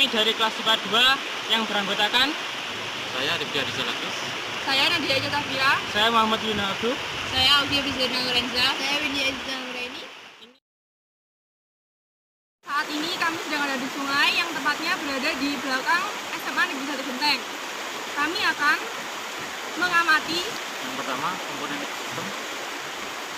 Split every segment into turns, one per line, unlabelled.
kami dari kelas IPA 2 yang beranggotakan
saya Rifki Rizalakus.
Saya Nadia Jatafira.
Saya Muhammad Yuna Abdu.
Saya Audia Bizirna Lorenza. Saya Widya Aziza Nuraini. Saat ini kami sedang ada di sungai yang tepatnya berada di belakang SMA Negeri 1 Genteng. Kami akan mengamati
Yang pertama, komponen ekosistem.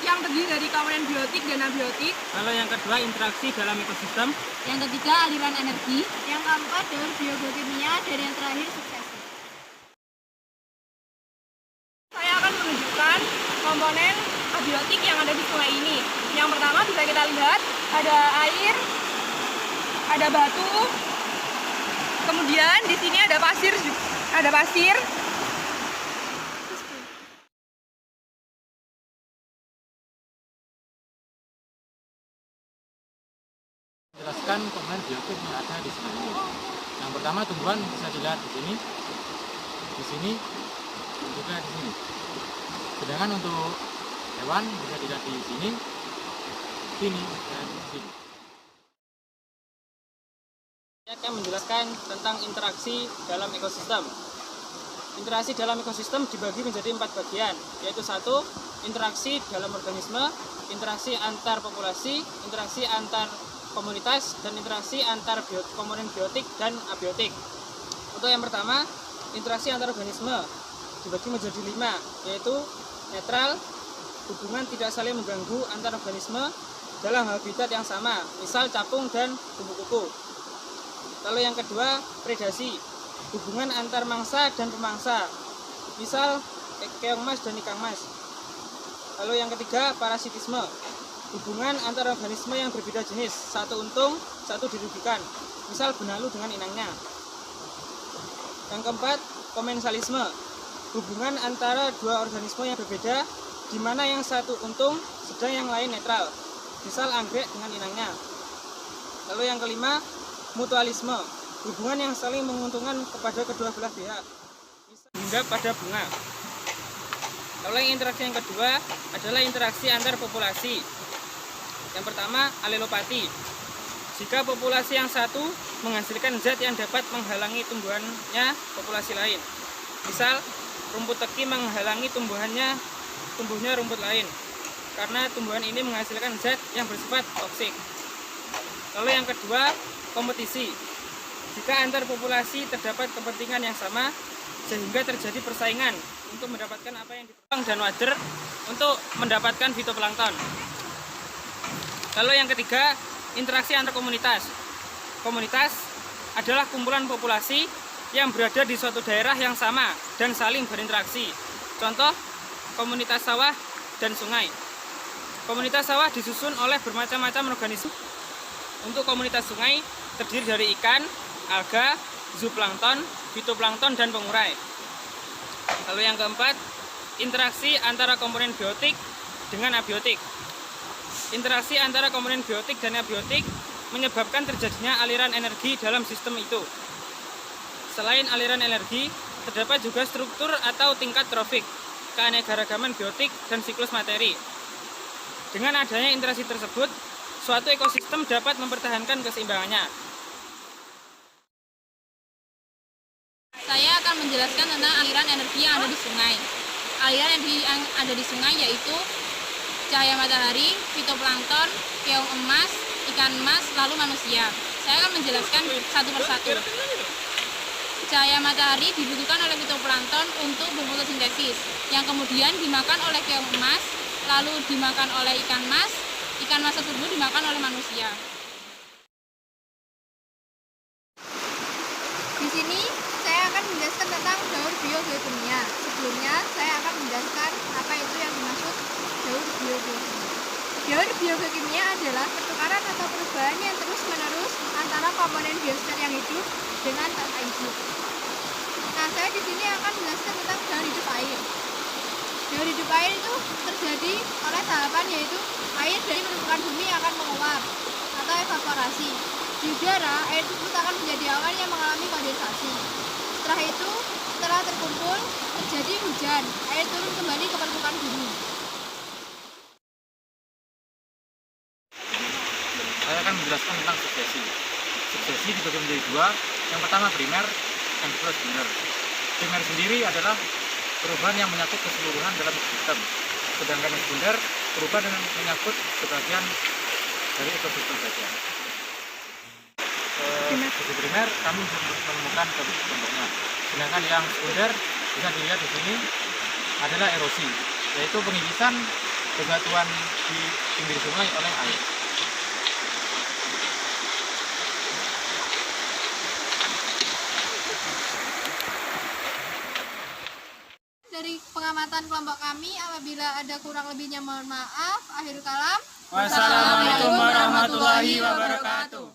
yang terdiri dari komponen biotik dan abiotik.
Lalu yang kedua, interaksi dalam ekosistem.
Yang ketiga, aliran energi. Yang keempat, daur biokimia. Dan yang terakhir, suksesi. Saya akan menunjukkan komponen abiotik yang ada di sungai ini. Yang pertama bisa kita lihat ada air, ada batu, kemudian di sini ada pasir.
Jelaskan komponen biotik yang ada di sungai ini. Yang pertama, tumbuhan bisa dilihat di sini, dan juga di sini. Sedangkan untuk hewan bisa dilihat di sini, dan di sini.
Saya akan menjelaskan tentang interaksi dalam ekosistem. Interaksi dalam ekosistem dibagi menjadi 4 bagian, yaitu 1. Interaksi dalam organisme, interaksi antar populasi, interaksi antar komunitas, dan interaksi antar komponen biotik dan abiotik. Untuk yang pertama, interaksi antar organisme dibagi menjadi 5, yaitu netral, hubungan tidak saling mengganggu antar organisme dalam habitat yang sama, misal capung dan kupu-kupu. Lalu yang kedua, predasi, hubungan antar mangsa dan pemangsa, misal keong mas dan ikan mas. Lalu yang ketiga, parasitisme, hubungan antar organisme yang berbeda jenis, satu untung, satu dirugikan, misal benalu dengan inangnya. Yang keempat, komensalisme, hubungan antara dua organisme yang berbeda, di mana yang satu untung, sedang yang lain netral, misal anggrek dengan inangnya. Lalu yang kelima, mutualisme, hubungan yang saling menguntungkan kepada kedua belah pihak, hingga pada bunga. Lalu yang interaksi yang kedua adalah interaksi antar populasi. Yang pertama, alelopati. Jika populasi yang satu menghasilkan zat yang dapat menghalangi tumbuhannya populasi lain. Misal, rumput teki menghalangi tumbuhnya rumput lain, karena tumbuhan ini menghasilkan zat yang bersifat toksik. Lalu yang kedua, kompetisi. Jika antar populasi terdapat kepentingan yang sama, sehingga terjadi persaingan untuk mendapatkan apa yang ditebang dan wader untuk mendapatkan fitoplankton. Lalu yang ketiga, interaksi antar komunitas. Komunitas adalah kumpulan populasi yang berada di suatu daerah yang sama dan saling berinteraksi. Contoh, komunitas sawah dan sungai. Komunitas sawah disusun oleh bermacam-macam organisme. Untuk komunitas sungai terdiri dari ikan, alga, zooplankton, fitoplankton, dan pengurai. Lalu yang keempat, interaksi antara komponen biotik dengan abiotik. Interaksi antara komponen biotik dan abiotik menyebabkan terjadinya aliran energi dalam sistem itu. Selain aliran energi, terdapat juga struktur atau tingkat trofik, keanekaragaman biotik, dan siklus materi. Dengan adanya interaksi tersebut, suatu ekosistem dapat mempertahankan keseimbangannya.
Saya akan menjelaskan tentang aliran energi yang ada di sungai. Aliran energi yang ada di sungai yaitu cahaya matahari, fitoplankton, keong emas, ikan emas, lalu manusia. Saya akan menjelaskan satu persatu. Cahaya matahari dibutuhkan oleh fitoplankton untuk berfotosintesis, yang kemudian dimakan oleh keong emas, lalu dimakan oleh ikan mas tersebut dimakan oleh manusia. Di sini saya akan menjelaskan tentang daur biokimia. Sebelumnya saya akan menjelaskan apa itu yang dimaksud daur biokimia. Daur biokimia adalah pertukaran atau perubahan yang terus-menerus antara komponen biosfer yang hidup dengan tak hidup. Nah, saya di sini akan menjelaskan tentang daur hidup air. Daur hidup air itu terjadi oleh tahapan yaitu air dari permukaan bumi akan menguap atau evaporasi. Di udara, air tersebut akan menjadi awan yang mengalami kondensasi. Setelah itu, setelah terkumpul, terjadi hujan. Air turun kembali ke permukaan bumi.
Saya akan menjelaskan tentang suksesi. suksesi dibagi menjadi dua. Yang pertama primer, yang kedua sekunder. Primer sendiri adalah perubahan yang menyangkut keseluruhan dalam ekosistem, sedangkan yang sekunder perubahan yang menyangkut sebagian dari ekosistem saja. Di primer kami menemukan contohnya, sedangkan yang sekunder bisa dilihat di sini adalah erosi, yaitu pengikisan bebatuan di pinggir sungai oleh air.
Dari pengamatan kelompok kami, apabila ada kurang lebihnya mohon maaf. Akhir kalam.
Wassalamualaikum warahmatullahi wabarakatuh.